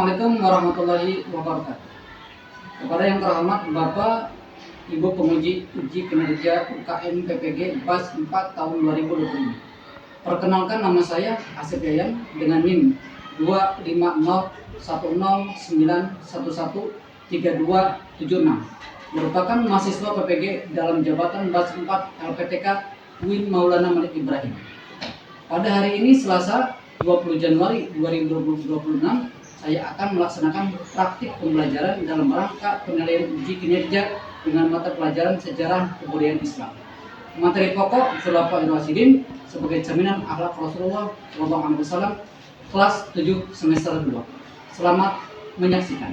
Assalamualaikum warahmatullahi wabarakatuh. Kepada yang terhormat Bapak Ibu penguji uji kinerja UKM PPG BAS 4 tahun 2025. Perkenalkan, nama saya Asep Yayan dengan NIM 25091913276, merupakan mahasiswa PPG dalam jabatan BAS 4 LPTK Win Maulana Malik Ibrahim. Pada hari ini Selasa 20 Januari 2026, saya akan melaksanakan praktik pembelajaran dalam rangka penilaian uji kinerja dengan mata pelajaran sejarah kebudayaan Islam. Materi pokok Khulafaur Rasyidin sebagai cerminan akhlak Rasulullah SAW, kelas 7 semester 2. Selamat menyaksikan.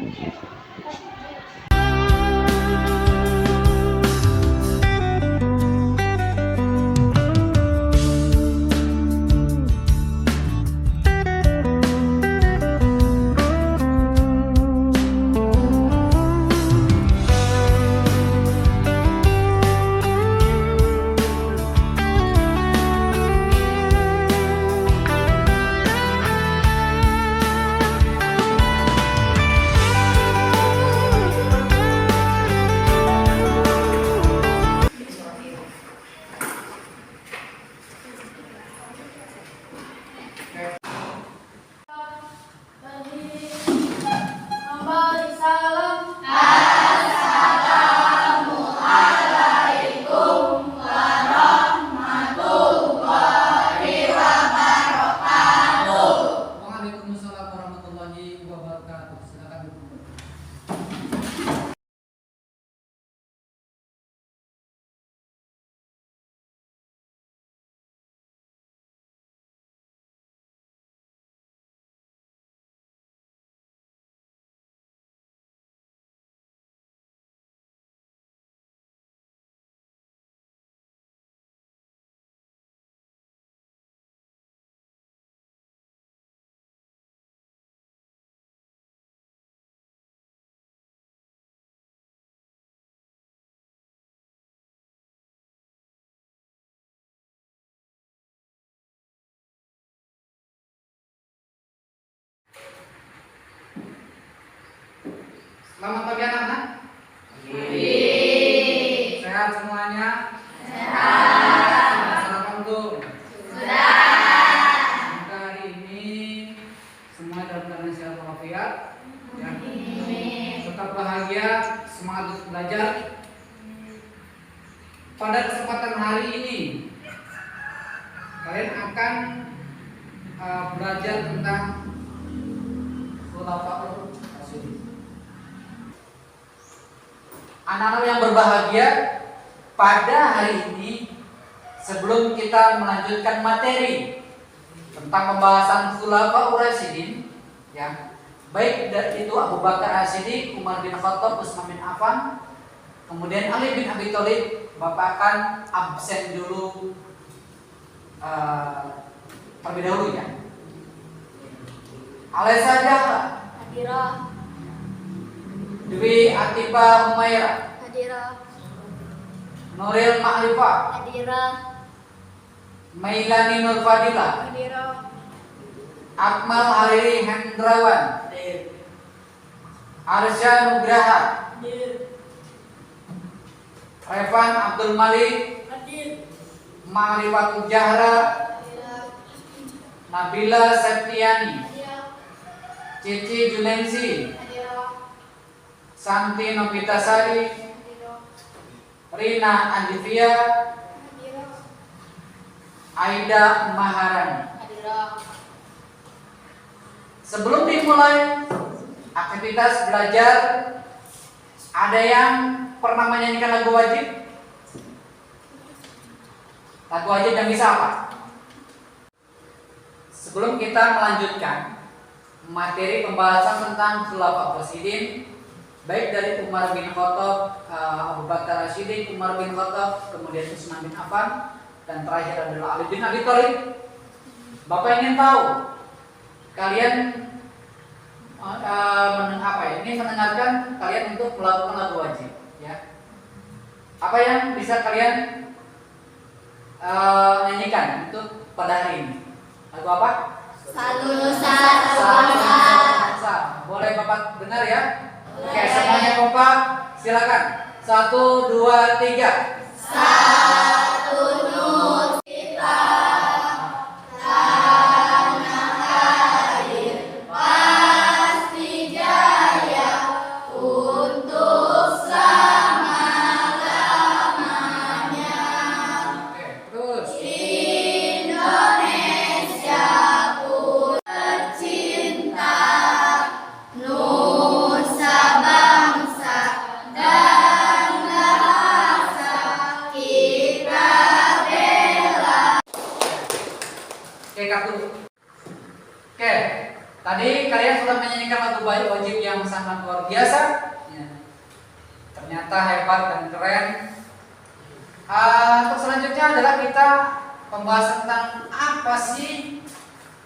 Selamat pagi anak-anak. Sehat semuanya? Sehat. Sarapan belum? Sudah. Semoga hari ini semua dalam keadaan sehat walafiat. Tetap bahagia, semangat untuk belajar. Pada kesempatan hari ini kalian akan belajar tentang Khulafaur Rasyidin. Anak-anak yang berbahagia, pada hari ini sebelum kita melanjutkan materi tentang pembahasan Khulafaur Rasyidin, ya, baik itu Abu Bakar As-Siddiq, Umar bin Khattab, Utsman bin Affan, kemudian Ali bin Abi Thalib, Bapak akan absen dulu terlebih dahulu ya. Alesa Jahra Hadirah. Dwi Atiba Humaira Hadirah. Nuril Ma'rifah Hadirah. Mailani Nur Fadila Hadirah. Akmal Hariri Hendrawan Arsya Nugraha Revan Abdul Malik Ma'rifatul Jahra Nabila Septiani Cici Junensi Santi Novitasari Rina Andivia Aida Maharani. Sebelum dimulai aktivitas belajar, ada yang pernah menyanyikan lagu wajib? Lagu wajib yang bisa apa? Sebelum kita melanjutkan materi pembahasan tentang Khulafaur Rasyidin, baik dari Umar bin Khattab, Abu Bakar As-Siddiq, Umar bin Khattab, kemudian Utsman bin Affan, dan terakhir adalah Ali bin Abi Thalib. Bapak ingin tahu kalian ini mendengarkan kalian untuk melakukan lagu wajib, ya. Apa yang bisa kalian nyanyikan untuk pada hari ini? Lagu apa? Satu Nusa, puasa. Boleh Bapak dengar ya? Oke, semuanya kompak. Silakan. 1, 2, 3. Satu Nusita tanah air pasti jaya untuk selama-lamanya. Oke, terus. Indonesia ku tercinta, nusa bangsa dan bahasa kita bela. Oke, kartu. Oke, tadi kalian sudah menyanyikan lagu Bayi Wajib yang sangat luar biasa. Ya. Ternyata hebat dan keren. Untuk selanjutnya adalah kita membahas tentang apa sih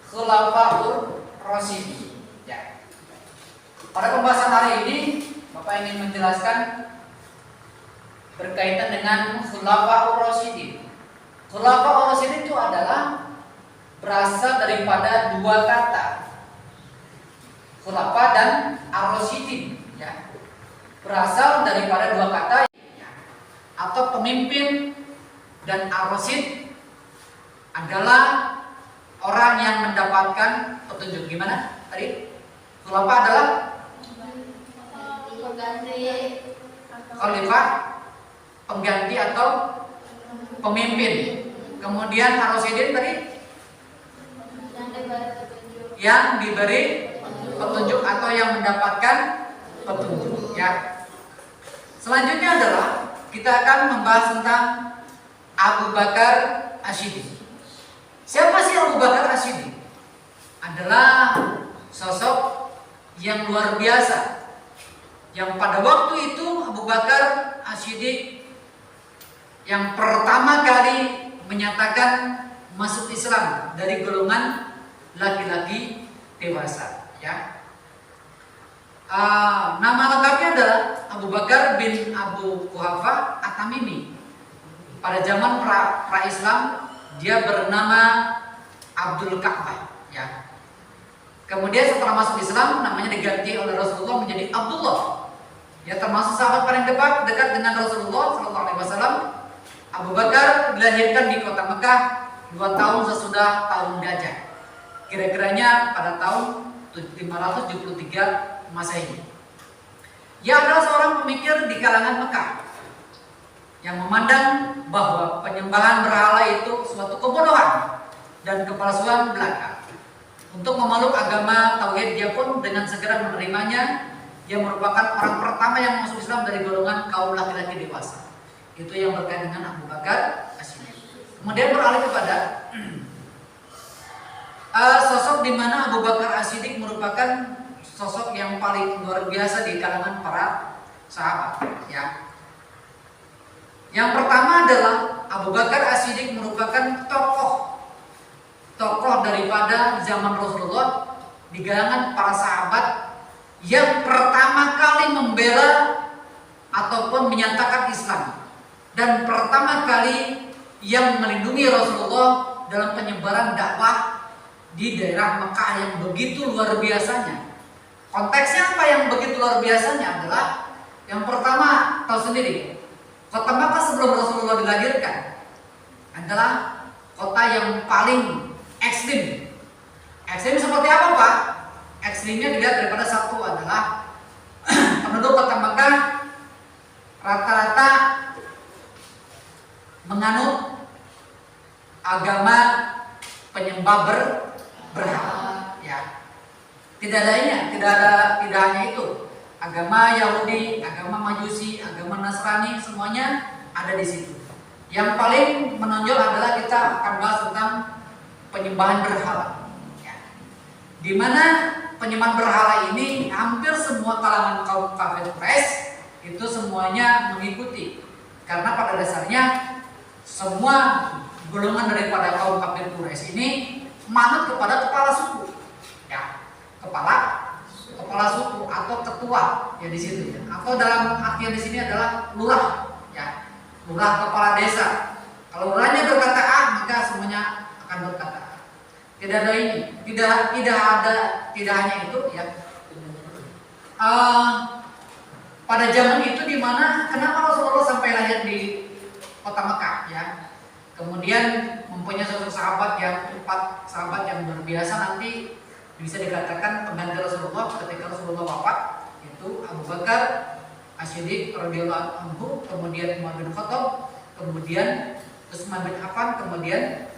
Khulafaur Rasyidin. Ya. Pada pembahasan hari ini, Bapak ingin menjelaskan berkaitan dengan Khulafaur Rasyidin. Khulafaur Rasyidin itu adalah berasal daripada dua kata, khulafa dan ar-rasyidin, ya. Berasal daripada dua kata, ya. Atau pemimpin, dan ar-rasyid adalah orang yang mendapatkan petunjuk. Gimana tadi? Khulafa adalah khalifah, pengganti atau pemimpin. Kemudian ar-rasyidin tadi yang diberi petunjuk atau yang mendapatkan petunjuk, ya. Selanjutnya adalah kita akan membahas tentang Abu Bakar Asyidi. Siapa sih Abu Bakar Asyidi? Adalah sosok yang luar biasa, yang pada waktu itu Abu Bakar Asyidi yang pertama kali menyatakan masuk Islam dari golongan laki-laki dewasa, ya. Nama lengkapnya adalah Abu Bakar bin Abu Quhafa At-Tamimi. Pada zaman pra-Islam dia bernama Abdul Ka'bah, ya. Kemudian setelah masuk Islam namanya diganti oleh Rasulullah menjadi Abdullah. Ya, termasuk sahabat paling dekat dengan Rasulullah SAW. Abu Bakar dilahirkan di kota Mekah 2 tahun sesudah tahun gajah. Kira-kiranya pada tahun 573 Masehi. Ia adalah seorang pemikir di kalangan Mekah yang memandang bahwa penyembahan berhala itu suatu kebodohan dan kepalsuan belaka. Untuk memeluk agama tauhid, dia pun dengan segera menerimanya. Dia merupakan orang pertama yang masuk Islam dari golongan kaum laki-laki dewasa. Itu yang berkaitan dengan Abu Bakar Asyidi. Kemudian beralih kepada sosok di mana Abu Bakar Asyidi merupakan sosok yang paling luar biasa di kalangan para sahabat, ya. Yang pertama adalah Abu Bakar Asyidi merupakan tokoh daripada zaman Rasulullah di kalangan para sahabat yang pertama kali membela ataupun menyatakan Islam, dan pertama kali yang melindungi Rasulullah dalam penyebaran dakwah di daerah Mekah yang begitu luar biasanya. Konteksnya apa yang begitu luar biasanya adalah yang pertama, tahu sendiri, kota Mekah sebelum Rasulullah dilahirkan adalah kota yang paling ekstrim. Ekstrim seperti apa, Pak? Ekstrimnya dilihat daripada satu adalah penduduk kota Mekah rata-rata menganut agama penyembah berhala, ya. Tidak hanya itu. Agama Yahudi, agama Majusi, agama Nasrani, semuanya ada di situ. Yang paling menonjol adalah kita akan bahas tentang penyembahan berhala, ya. Di mana penyembahan berhala ini hampir semua kalangan kaum kafir Quraisy itu semuanya mengikuti, karena pada dasarnya semua golongan daripada kaum kafir Quraisy ini manut kepada kepala suku, ya. Kepala suku atau ketua, ya, di situ, ya. Atau dalam artian di sini adalah lurah, ya. Lurah, kepala desa. Kalau lurahnya berkata A, maka semuanya akan berkata A. Tidak ada ini, tidak hanya itu, ya. eh, pada zaman itu di mana kenapa Rasulullah sampai lahir di kota Mekah ya. Kemudian mempunyai sosok sahabat yang 4 sahabat yang luar biasa, nanti bisa dikatakan pengganti Rasulullah ketika Rasulullah wafat, yaitu Abu Bakar As-Siddiq radhiyallahu anhu, kemudian Umar bin Khattab, kemudian Utsman bin Affan, kemudian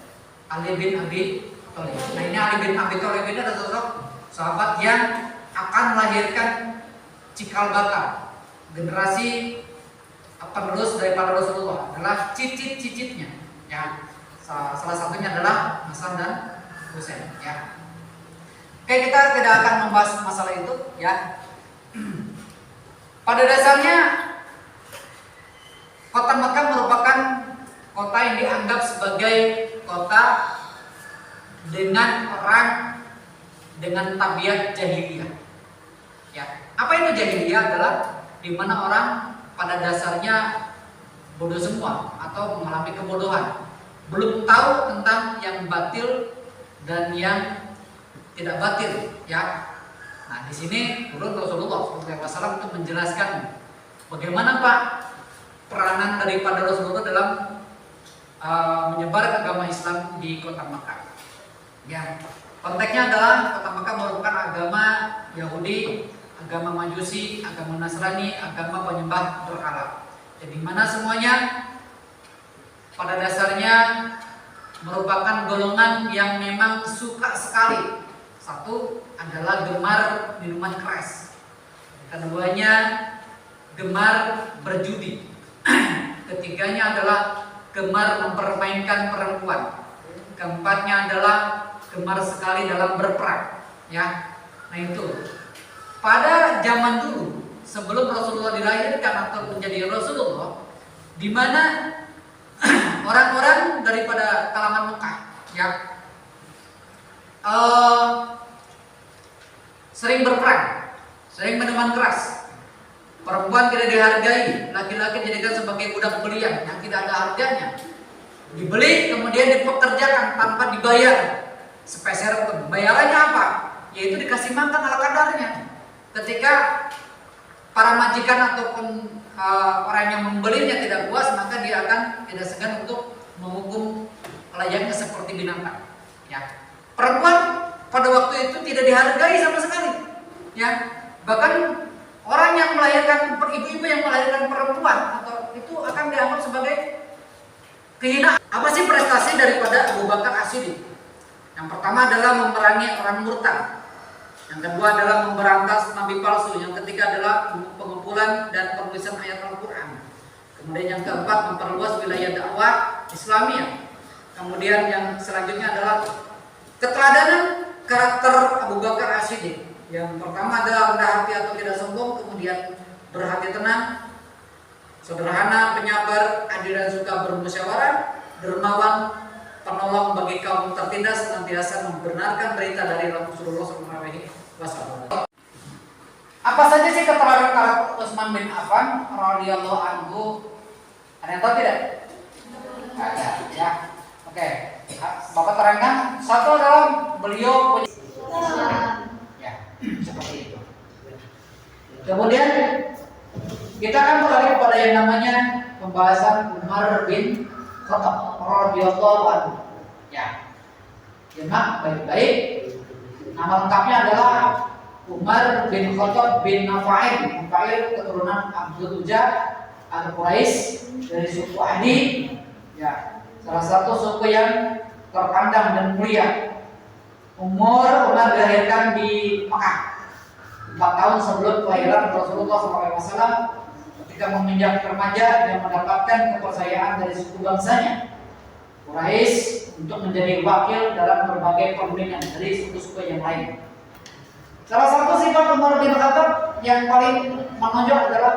Ali bin Abi Thalib. Nah, ini Ali bin Abi Thalib ini adalah sosok sahabat yang akan melahirkan cikal bakal generasi penerus daripada Rasulullah, adalah cicit-cicitnya ya. Salah satunya adalah Hasan dan Husain ya. Oke, kita tidak akan membahas masalah itu ya. Pada dasarnya kota Mekah merupakan kota yang dianggap sebagai kota dengan orang dengan tabiat jahiliyah. Ya, apa itu jahiliyah? Adalah di mana orang pada dasarnya bodoh semua atau mengalami kebodohan, belum tahu tentang yang batil dan yang tidak batil ya. Nah, di sini turun Rasulullah SAW untuk menjelaskan bagaimana Pak peranan daripada Rasulullah dalam menyebar agama Islam di kota Mekah. Ya, konteksnya adalah kota Mekah merupakan agama Yahudi, agama Majusi, agama Nasrani, agama penyembah berhala. Jadi mana semuanya pada dasarnya merupakan golongan yang memang suka sekali. Satu adalah gemar minuman keras, keduanya gemar berjudi, ketiganya adalah gemar mempermainkan perempuan, keempatnya adalah gemar sekali dalam berperang ya. Nah, itu pada zaman dulu sebelum Rasulullah dilahirkan atau menjadi Rasulullah, di mana orang-orang daripada kalangan Mekah ya sering berperang, sering minuman keras, perempuan tidak dihargai, laki-laki dijadikan sebagai budak belian yang tidak ada harganya, dibeli kemudian dipekerjakan tanpa dibayar sepeser pun. Bayarannya apa? Yaitu dikasih makan ala kadarnya. Ketika para majikan ataupun orang yang membelinya tidak puas, maka dia akan tidak segan untuk menghukum layaknya seperti binatang ya. Perempuan pada waktu itu tidak dihargai sama sekali ya. Bahkan orang yang melahirkan, ibu-ibu yang melahirkan perempuan atau itu akan dianggap sebagai kehinaan. Apa sih prestasi daripada Abu Bakar As-Siddiq? Yang pertama adalah memerangi orang murtad, yang kedua adalah memberantas nabi palsu, yang ketiga adalah pengumpulan dan penulisan ayat Al-Quran, kemudian yang keempat memperluas wilayah dakwah Islamiyah. Kemudian yang selanjutnya adalah keteladanan karakter Abu Bakar As-Siddiq. Yang pertama adalah rendah hati atau tidak sombong, kemudian berhati tenang, sederhana, penyabar, adil dan suka bermusyawarah, dermawan, penolong bagi kaum tertindas, senantiasa membenarkan berita dari Rasulullah SAW. Apa saja sih keteladanan karakter Utsman bin Affan radhiyallahu anhu? Ada yang tahu tidak? Ada ya. Oke, Bapak terangkan. Satu adalah beliau punya ya, seperti itu. Kemudian kita akan beralih kepada yang namanya pembahasan Umar bin Khattab radhiyallahu anhu. Ya, simak baik-baik. Nama lengkapnya adalah Umar bin Khattab bin Nufail. Nufail keturunan Abdul Uzza Al-Quraisy dari suku Adi. Ya, salah satu suku yang terpandang dan mulia. Umar dilahirkan di Mekah 4 tahun sebelum kelahiran Rasulullah SAW. Ketika menginjak remaja, dia mendapatkan kepercayaan dari suku bangsanya Quraisy untuk menjadi wakil dalam berbagai pemerintahan dari suku-suku yang lain. Salah satu sifat Umar bin Khattab yang paling menonjol adalah,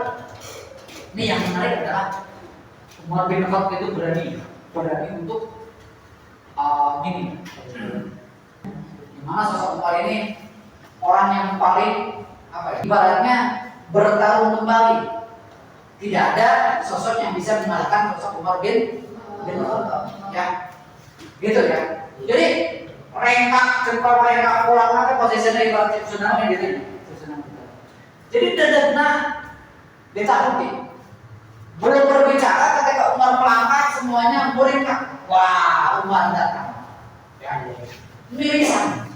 ini yang menarik adalah Umar bin Khattab itu berani untuk gini. Dimana sosok Umar ini orang yang paling ibaratnya bertarung kembali. Tidak ada sosok yang bisa mengalahkan sosok Umar bin Khattab ya. Gitu ya. Jadi rengak pulang posisinya ibarat tsunami gitu. Jadi dedekna ditakuti. Belum berbicara ketika Umar melangkah semuanya muringkak. Wah, Umar datang. Ya, mirisan.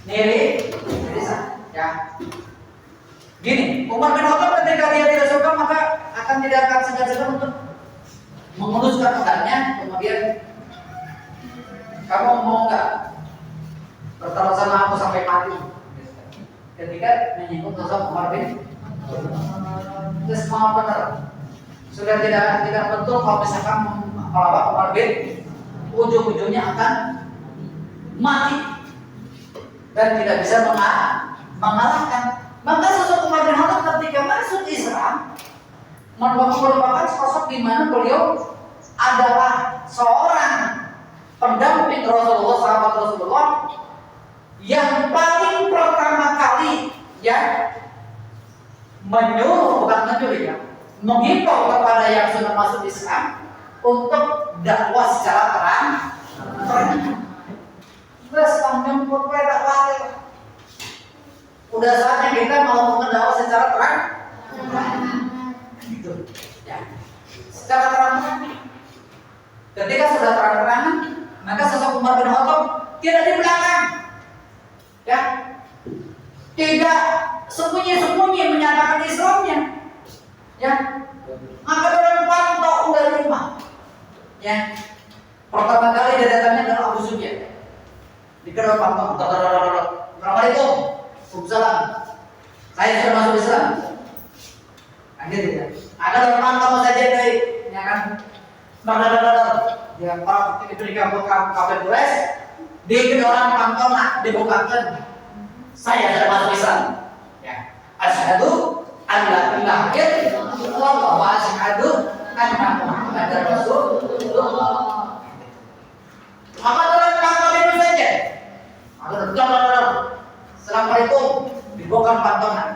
Mirisan. Ya. Gini, Umar bin Khattab ketika dia tidak suka maka akan tidak akan segan-segan untuk mengeluskan pedangnya, kemudian kamu mau nggak bertaruh sama aku sampai mati? Ketika menyinggung sosok Umar bin itu semua benar. Sudah tidak betul kalau misalkan melawan Umar bin, ujung-ujungnya akan mati dan tidak bisa mengalahkan. Maka sosok Umar bin Khattab ketika masuk Islam merupakan sosok di mana beliau adalah seorang pendamping Rasulullah, sahabat Rasulullah yang paling pertama kali ya menyuruh, bukan menyuruh ya, menghimbau kepada yang sudah masuk Islam untuk dakwah secara terang. Terus nyumput dakwah. Udah saatnya kita mau mendakwah secara terang. Gitu. Ya. Secara terang. Ketika sudah terang-terangan, maka sosok Umar bin Khattab tidak di belakang. Ya. Tidak sembunyi-sembunyi menyatakan Islamnya. Ya. Maka dalam pantau udah rumah. Ya. Pertama kali dia datangnya adalah Abu Sufyan. Di kedua pantau. Assalamualaikum. Waalaikumsalam. Saya sudah masuk Islam. Gitu ya. Ada orang kamu saja dari, ya kan? Dia orang itu dikabut kafir Quraisy, di kedua orang pantau nak dibukakan. Saya sudah masuk Islam. Ya. Asyhadu an la ilaha illallah wa asyhadu anna Muhammadar Rasulullah. Maka dalam pantau itu saja. Assalamualaikum, dibuka pantonan.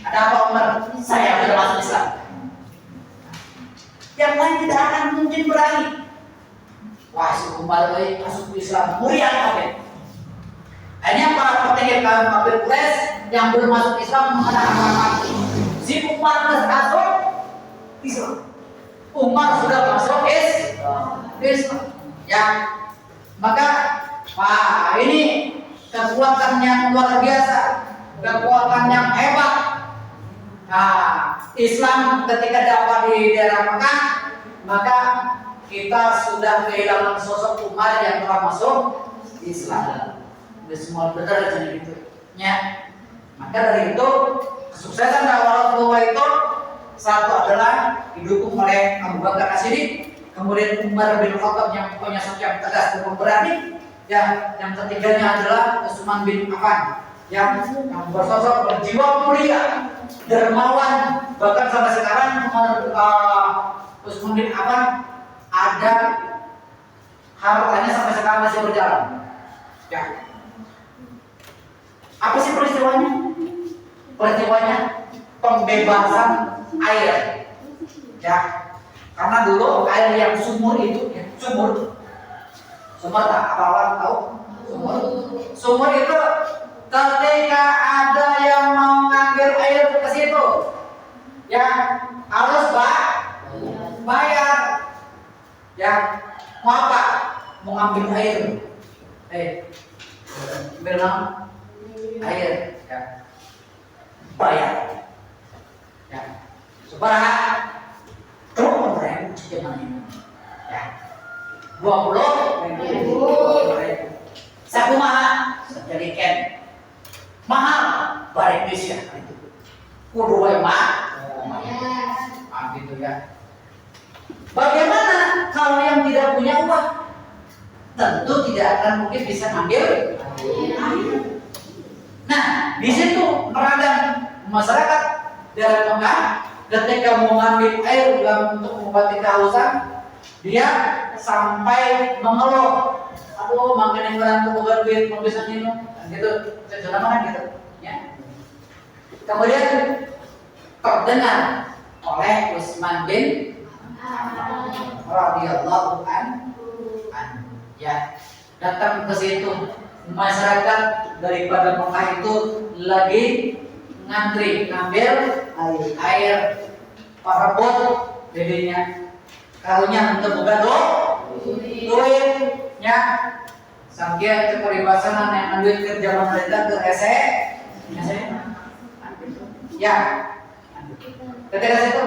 Ada apa Umar? Saya sudah masuk Islam. Yang lain tidak akan mungkin berani. Wah, si Umar masuk Islam, mulia kafir. Hanya para petinggi kafir Quraisy yang belum masuk Islam mengatakan si Umar masuk Islam. Umar sudah masuk Islam. Ya, maka wah ini kekuatan yang luar biasa, kekuatan yang hebat. Nah, Islam ketika dakwah di daerah Mekah, maka kita sudah kehilangan sosok Umar yang telah masuk Islam. Sudah semua benar jadi gitu. Ya. Maka dari itu kesuksesan dakwah Rasulullah itu satu adalah didukung oleh Abu Bakar As-Siddiq, kemudian Umar bin Khattab yang punya sosok yang tegas dan berani. Ya, yang ketiganya adalah Utsman bin Affan yang bersosok berjiwa mulia, dermawan, bahkan sampai sekarang Utsman bin Affan ada hartanya sampai sekarang masih berjalan. Ya. Apa sih peristiwanya? Peristiwanya pembebasan air. Ya. Karena dulu air yang sumur itu, ya, sumur tak apa tahu? Sumur itu ketika ada yang mau ngambil air ke situ, ya harus bayar. Ya, mau apa? Mau ngambil air. Bilang air, ya. Bayar. Ya. Seberapa? 20.000 cuman ini. Ya. 20.000. Saku mahal, jadi ken. Mahal, balik Indonesia. Kudu wae mahal. Gitu ya. Bagaimana kalau yang tidak punya uang? Tentu tidak akan mungkin bisa ngambil air. Nah, di situ peradaan masyarakat dari Mekah ketika mau ngambil air untuk mengobati kehausan, dia sampai mengeluh, aduh makin yang berantu bukan duit mau bisa minum, gitu, sudah mana gitu, ya. Kemudian terdengar oleh Utsman bin radhiyallahu anhu, ya, datang ke situ. Masyarakat daripada Mekah itu lagi ngantri ngambil air parebut jadinya karunya untuk buka duitnya sampai keperibahasaan yang duit kerja pemerintah ke ese ya ketika situ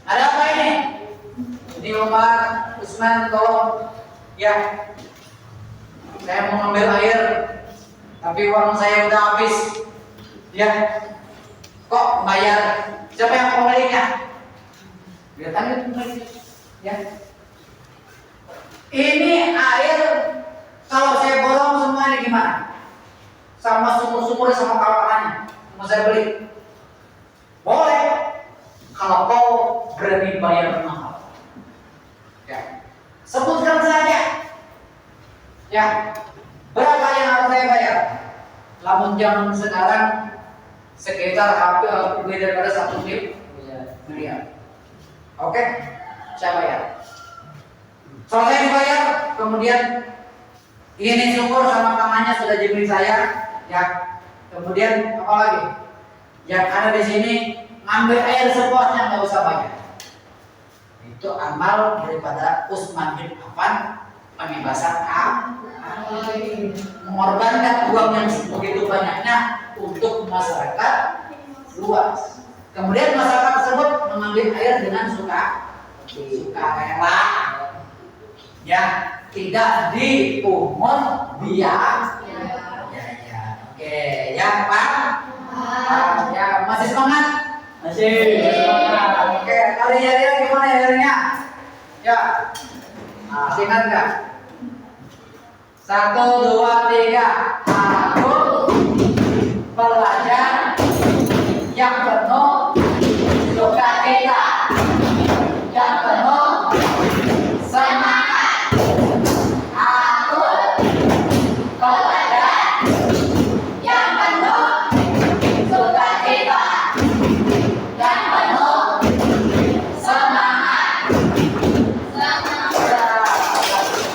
ada apa ini Umar Usman tolong ya saya mau ngambil air tapi uang saya udah habis ya kok bayar siapa yang pemiliknya dia tanya pemiliknya ya ini air kalau saya borong semua ini gimana sama sumur-sumur sama kawarannya mau saya beli boleh kalau kau berani bayar mahal ya sebutkan saja ya berapa yang harus saya bayar lamun zaman sekarang sekitar hampir lebih daripada 1 miliar. Oke, saya bayar. Selesai dibayar, kemudian ini syukur sama tangannya sudah jadi saya, ya. Kemudian apa lagi? Yang ada di sini ngambil air sepuasnya nggak usah bayar. Itu amal daripada Utsman bin Affan pembebasan mengorbankan uang yang begitu banyaknya untuk masyarakat luas. Kemudian masyarakat tersebut mengambil air dengan sukarela, ya tidak dipungut biaya. Ya. Oke, yang Pak, ya masih semangat? Masih semangat. Oke, kali ya gimana airnya? Ya, masih ingat nggak? 1, 2, 3. Aku pelajar yang penuh sukacita, yang penuh semangat. Aku pelajar yang penuh sukacita, yang penuh semangat.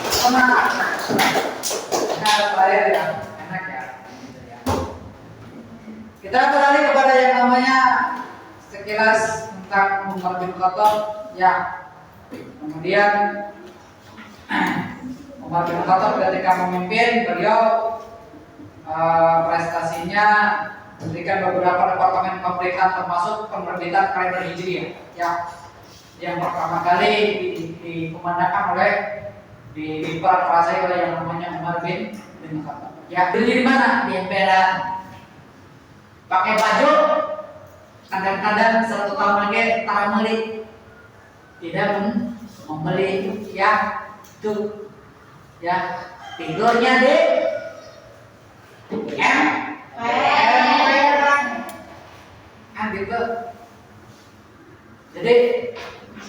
Semangat. Air yang enak ya. Kita beralih kepada yang namanya sekilas tentang Umar bin Khattab ya. Kemudian Umar bin Khattab ketika memimpin beliau prestasinya memberikan beberapa departemen pemerintahan termasuk penerbitan kalender Hijriah ya. Yang pertama kali dikumandangkan oleh diperkuasai oleh yang namanya Umar bin Khattab. Ya, beli di mana? Di emperan. Pakai baju kadang-kadang 1 tahun lagi tak membeli. Tidak membeli ya. Itu ya, tidurnya di emperan. Kan gitu. Jadi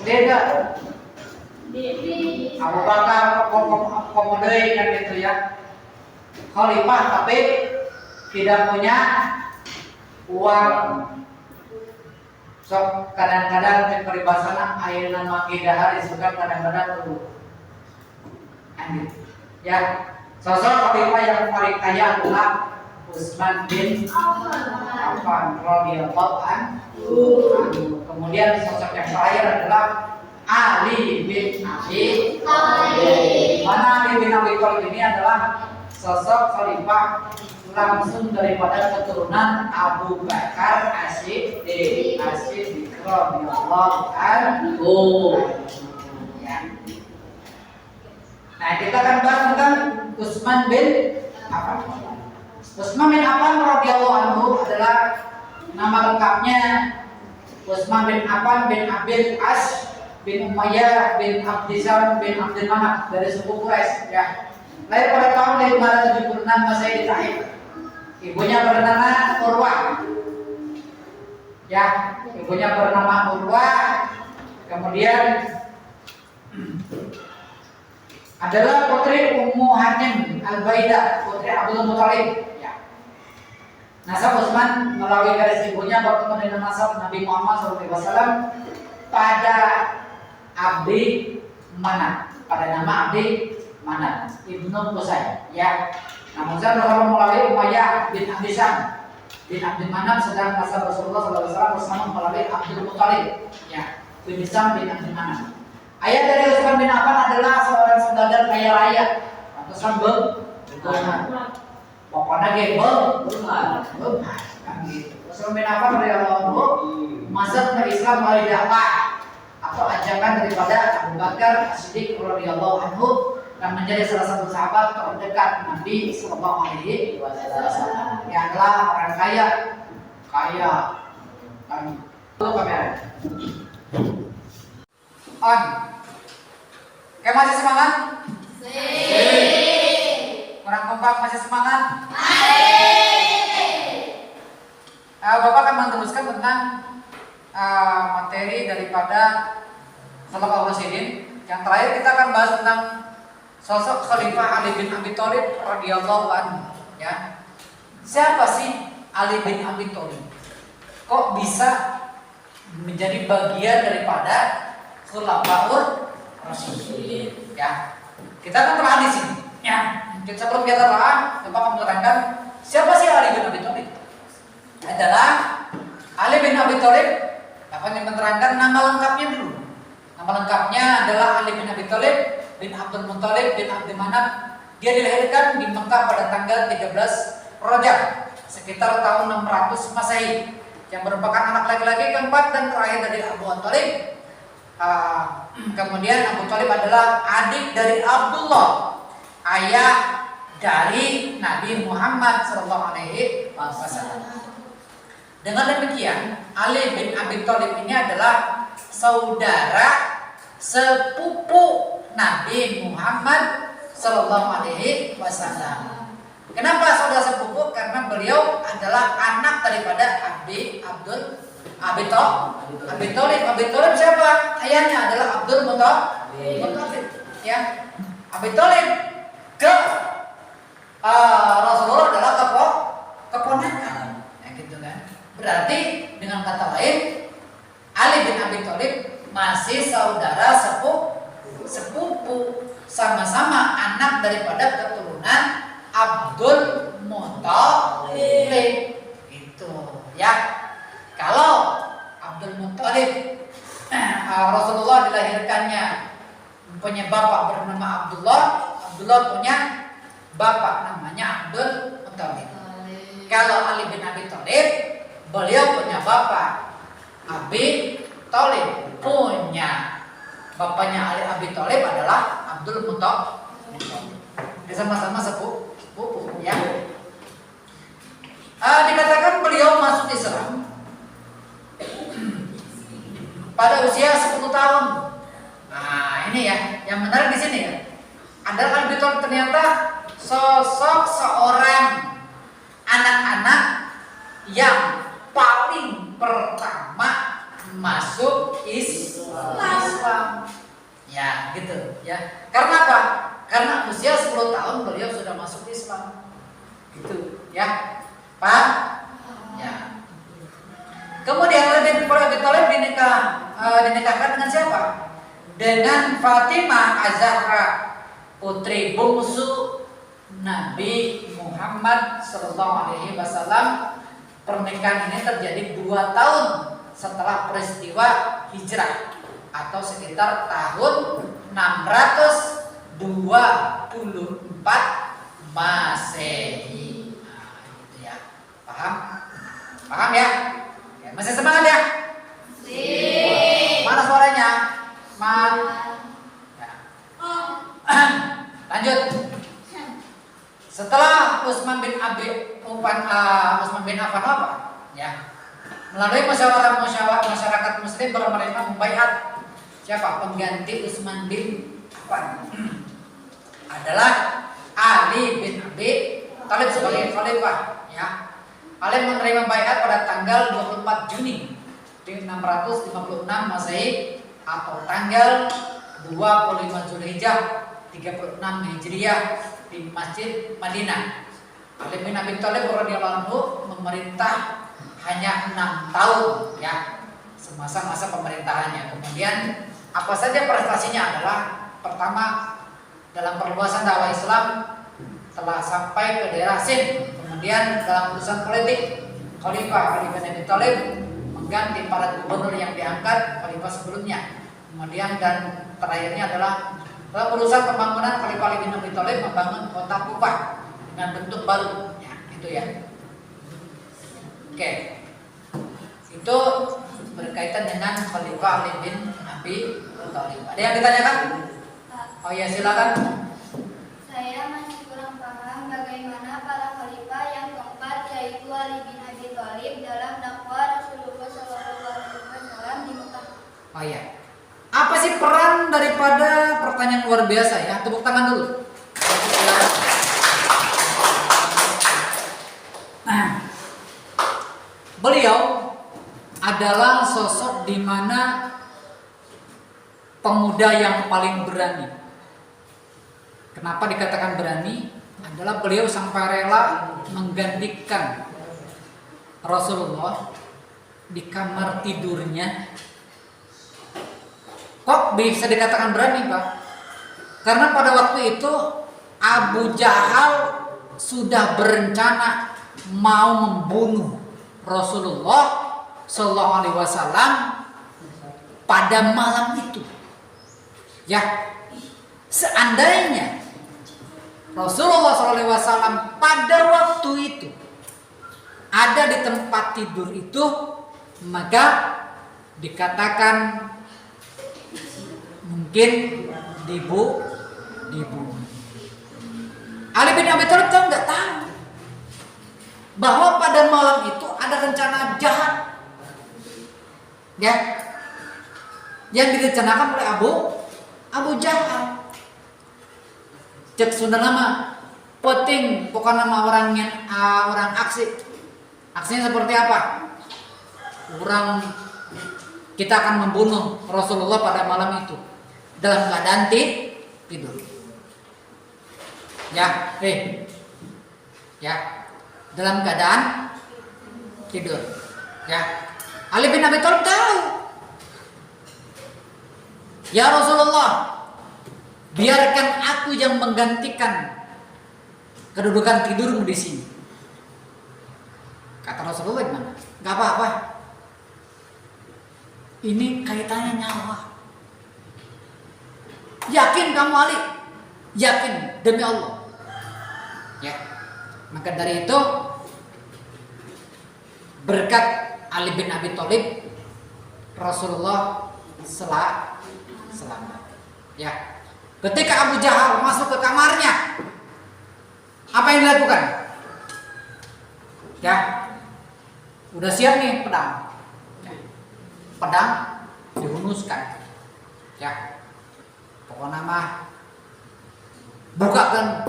beda. Abu Bakar komodoi kan gitu ya. Khalifah tapi tidak punya uang. So kadang-kadang peribahasana ayeuna maki dahar disebutkan kadang-kadang tuh. Ya, sosok khalifah yang paling kaya adalah Utsman bin Affan radhiyallahu anhu. Kemudian sosok yang terakhir adalah Ali bin Abi Thalib. Mana Ali bin Abi Thalib ini adalah sosok khalifah langsung daripada keturunan Abu Bakar As-Siddiq radhiyallahu anhu. Ya. Nah, kita akan bahas tentang Utsman bin Affan. Utsman bin Affan radhiyallahu anhu adalah nama lengkapnya Utsman bin Affan bin Abil As bin Umayyah bin Abdisam bin Abdul Manaf dari suku Quraisy ya. Lahir pada tahun 576 Masehi di Taif. Ibunya bernama Urwah. Ya, ibunya bernama Urwah. Kemudian adalah putri Ummu Hanim Al-Baidah, putri Abdul Muthalib. Ya. Nasab Utsman melalui garis ibunya bertemu dengan nasab Nabi Muhammad SAW pada Abdi Manaf, pada nama Abdi Manaf Ibnu Qusay. Ya. Namun saya melalui Umayyah bin Abdisam bin Abdul Manaf sedang masa Rasulullah SAW bersama melalui Abdul Muthalib, ya, bin Hisam bin Abdul Manaf. Ayah dari Utsman bin Affan adalah seorang saudagar kaya raya. Utsman benar. Pokoknya gebel, benar. Kan gitu. Utsman bin Affan radhiyallahu anhu masuk ke Islam melalui dakwah atau ajakan daripada Abu Bakar As-Siddiq radhiyallahu anhu dan menjadi salah satu sahabat terdekat Nabi Sallallahu Alaihi Wasallam. Yang adalah orang kaya kan. Tutup kamera. On. Oke, masih semangat? Orang kompak masih semangat? Bapak akan meneruskan tentang materi daripada Khalifah Rasyidin. Yang terakhir kita akan bahas tentang sosok Khalifah Ali bin Abi Thalib radhiyallahu anhu. Ya, siapa sih Ali bin Abi Thalib? Kok bisa menjadi bagian daripada Khulafaur Rasyidin? Ya, kita akan telah di sini. Ya, sebelum kita telah, Bapak akan menerangkan siapa sih Ali bin Abi Thalib? Adalah Ali bin Abi Thalib. Bapak ingin menerangkan nama lengkapnya dulu. Nama lengkapnya adalah Ali bin Abi Thalib bin Abdul Muthalib bin Abdul Manaf. Dia dilahirkan di Mekah pada tanggal 13 Rajab sekitar tahun 600 Masehi, yang merupakan anak laki-laki keempat dan terakhir dari Abu Thalib. Kemudian Abu Thalib adalah adik dari Abdullah, ayah dari Nabi Muhammad SAW. Dengan demikian, Ali bin Abi Thalib ini adalah saudara sepupu Nabi Muhammad SAW. Kenapa saudara sepupu? Karena beliau adalah anak daripada Abi Thalib. Abi Thalib siapa? Ayahnya adalah Abdul Muthalib. Ya, Abi Thalib ke Rasulullah adalah keponakan. Ya, gitu kan. Berarti dengan kata lain, Ali bin Abi Thalib masih saudara sepupu, sama-sama anak daripada keturunan Abdul Muthalib. Itu ya. Kalau Abdul Muthalib Rasulullah dilahirkannya punya bapak bernama Abdullah. Abdullah punya bapak namanya Abdul Muthalib. Kalau Ali bin Abi Thalib, beliau punya bapak Abi Thalib, punya bapaknya Ali Abi Thalib adalah Abdul Muthalib. Dia sama-sama sepupu ya. Dikatakan beliau masuk Islam pada usia 10 tahun. Nah, ini ya, yang menarik di sini ya. Adalah Abi Thalib ternyata sosok seorang anak-anak yang paling pertama masuk Islam. Ya, gitu ya. Karena apa? Karena usia 10 tahun beliau sudah masuk Islam. Gitu ya. Pak? Ya. Kemudian Abi Thalib dinikahkan dengan siapa? Dengan Fatimah Az-Zahra, putri bungsu Nabi Muhammad SAW. Pernikahan ini terjadi 2 tahun setelah peristiwa hijrah atau sekitar tahun 624 Masehi. Nah, gitu ya. Paham? Paham ya? Ya, masih semangat ya? Mana suaranya? Ya. Lanjut. Setelah Utsman bin Affan apa? Ya. Melalui masyarakat muslim pemerintah membaiat siapa? Pengganti Utsman bin Affan adalah Ali bin Abi Thalib sebagai khalifah ya. Ali menerima baiat pada tanggal 24 Juni 656 Masehi atau tanggal 25 Zulhijjah 36 Hijriah di Masjid Madinah. Ali bin Abi Thalib radhiyallahu anhu memerintah hanya 6 tahun ya, semasa-masa pemerintahannya. Kemudian apa saja prestasinya adalah pertama, dalam perluasan dakwah Islam telah sampai ke daerah Sind. Kemudian dalam urusan politik Khalifah Ali bin Abi Thalib mengganti para gubernur yang diangkat khalifah sebelumnya. Kemudian dan terakhirnya adalah urusan pembangunan Khalifah Ali bin Abi Thalib membangun kota Kufah dengan bentuk baru. Ya, itu ya. Oke. Itu berkaitan dengan Khalifah Ali bin Abi Thalib. Ada yang ditanyakan? Oh ya, silakan. Saya masih kurang paham bagaimana para khalifah yang keempat yaitu Ali bin Abi Thalib dalam dakwah Rasulullah SAW di Mekah. Oh ya. Apa sih peran daripada pertanyaan luar biasa ya? Tepuk tangan dulu. Nah, beliau adalah sosok di mana pemuda yang paling berani. Kenapa dikatakan berani? Adalah beliau sampai rela menggantikan Rasulullah di kamar tidurnya. Kok bisa dikatakan berani, Pak? Karena pada waktu itu Abu Jahal sudah berencana mau membunuh Rasulullah Sallallahu Alaihi Wasallam pada malam itu. Ya, seandainya Rasulullah Sallallahu Alaihi Wasallam pada waktu itu ada di tempat tidur itu, maka dikatakan mungkin dibunuh. Ali bin Abi Thalib nggak tahu bahwa pada malam itu ada rencana jahat, ya, yang direncanakan oleh Abu Jahal. Cek Sunda nama poting, bukan nama orang aksinya seperti apa? Orang kita akan membunuh Rasulullah pada malam itu dalam keadaan tidur. Ya, ya, dalam keadaan tidur. Ya, Ali bin Abi Thalib tahu. Ya Rasulullah, biarkan aku yang menggantikan kedudukan tidurmu di sini. Kata Rasulullah gimana? Gak apa-apa. Ini kaitannya nyawa. Yakin kamu Ali? Yakin demi Allah. Ya. Maka dari itu berkat Ali bin Abi Thalib Rasulullah selamat. Ya. Ketika Abu Jahal masuk ke kamarnya, apa yang dilakukan? Ya. Udah siap nih pedang. Ya. Pedang dihunuskan. Ya. Pokoknya mah bukakan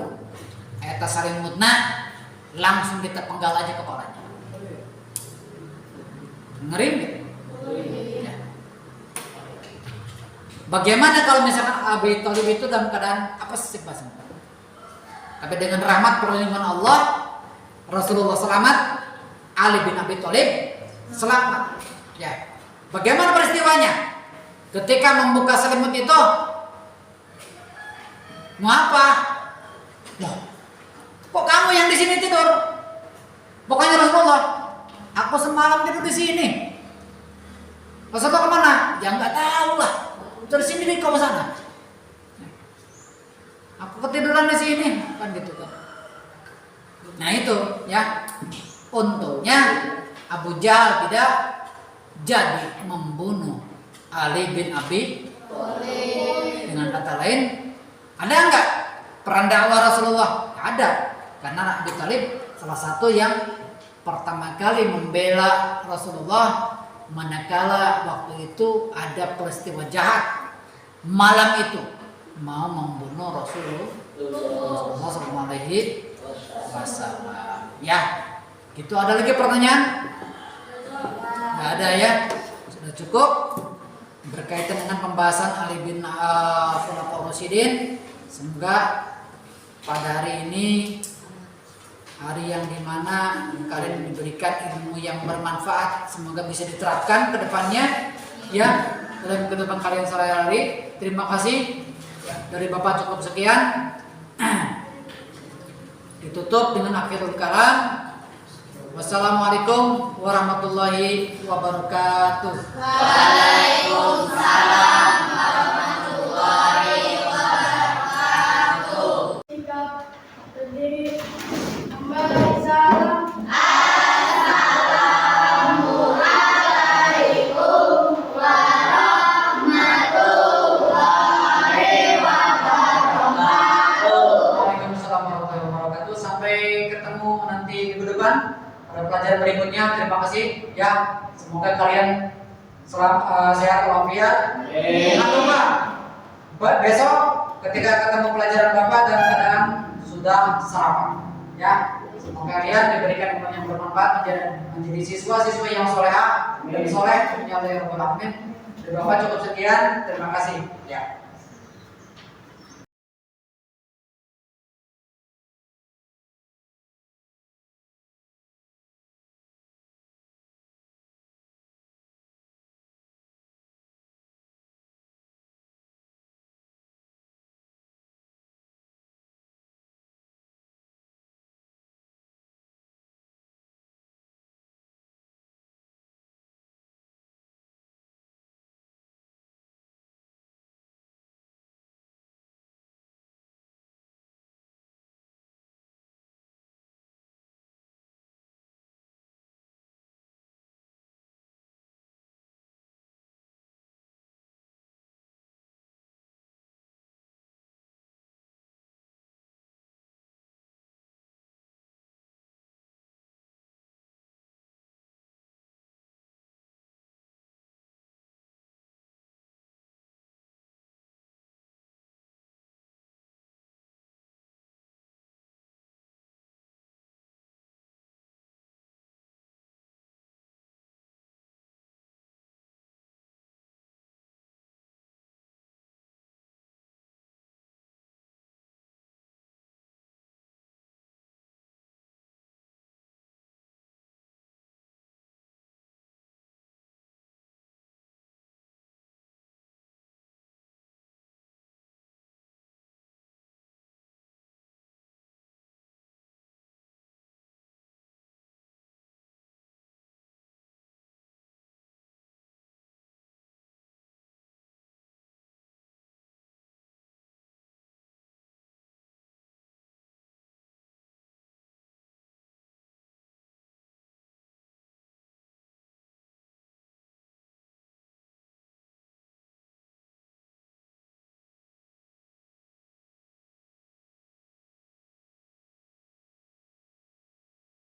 eta salimutna, langsung kita penggal aja kepalanya. Ngeri nggak? Ya. Bagaimana kalau misalkan Abi Thalib itu dalam keadaan apa sih bahasanya? Tapi dengan rahmat perlindungan Allah, Rasulullah selamat, Ali bin Abi Thalib selamat. Ya. Bagaimana peristiwanya? Ketika membuka selimut itu, mau apa? Loh, kok kamu yang di sini tidur? Pokoknya Rasulullah, aku semalam tidur di sini. Rasulullah kemana? Ya nggak tahu lah. Dari sini nih kau sana. Aku ketiduran di sini, kan gitu kan. Nah itu, ya. Untungnya Abu Jahal tidak jadi membunuh Ali bin Abi Thalib. Dengan kata lain, ada enggak peran dakwah Rasulullah? Ada. Karena Abi Thalib salah satu yang pertama kali membela Rasulullah manakala waktu itu ada peristiwa jahat malam itu mau membunuh Rasulullah SAW. Ya, gitu. Ada lagi pertanyaan? Nggak ada ya? Sudah cukup berkaitan dengan pembahasan Ali bin Khulafaur Rasyidin. Semoga pada hari ini hari yang dimana kalian diberikan ilmu yang bermanfaat, semoga bisa diterapkan ke depannya ya dalam kehidupan kalian sehari-hari. Terima kasih ya, dari Bapak cukup sekian. Ditutup dengan akhirul kalam. Wassalamualaikum warahmatullahi wabarakatuh. Waalaikumsalam warahmatullahi wabarakatuh. Sikap berdiri memberi salam. Assalamualaikum warahmatullahi wabarakatuh. Waalaikumsalam warahmatullahi wabarakatuh. Sampai ketemu nanti minggu depan pada pelajaran berikutnya. Terima kasih ya. Semoga kalian sehat walafiat. Ingat lupa besok ketika ketemu pelajaran Bapak dalam keadaan sudah sarapan ya. Semoga kalian diberikan ilmu yang bermanfaat menjadi siswa-siswa yang soleha dan soleh. Amin ya rabbal alamin. Dari Bapak cukup sekian. Terima kasih ya.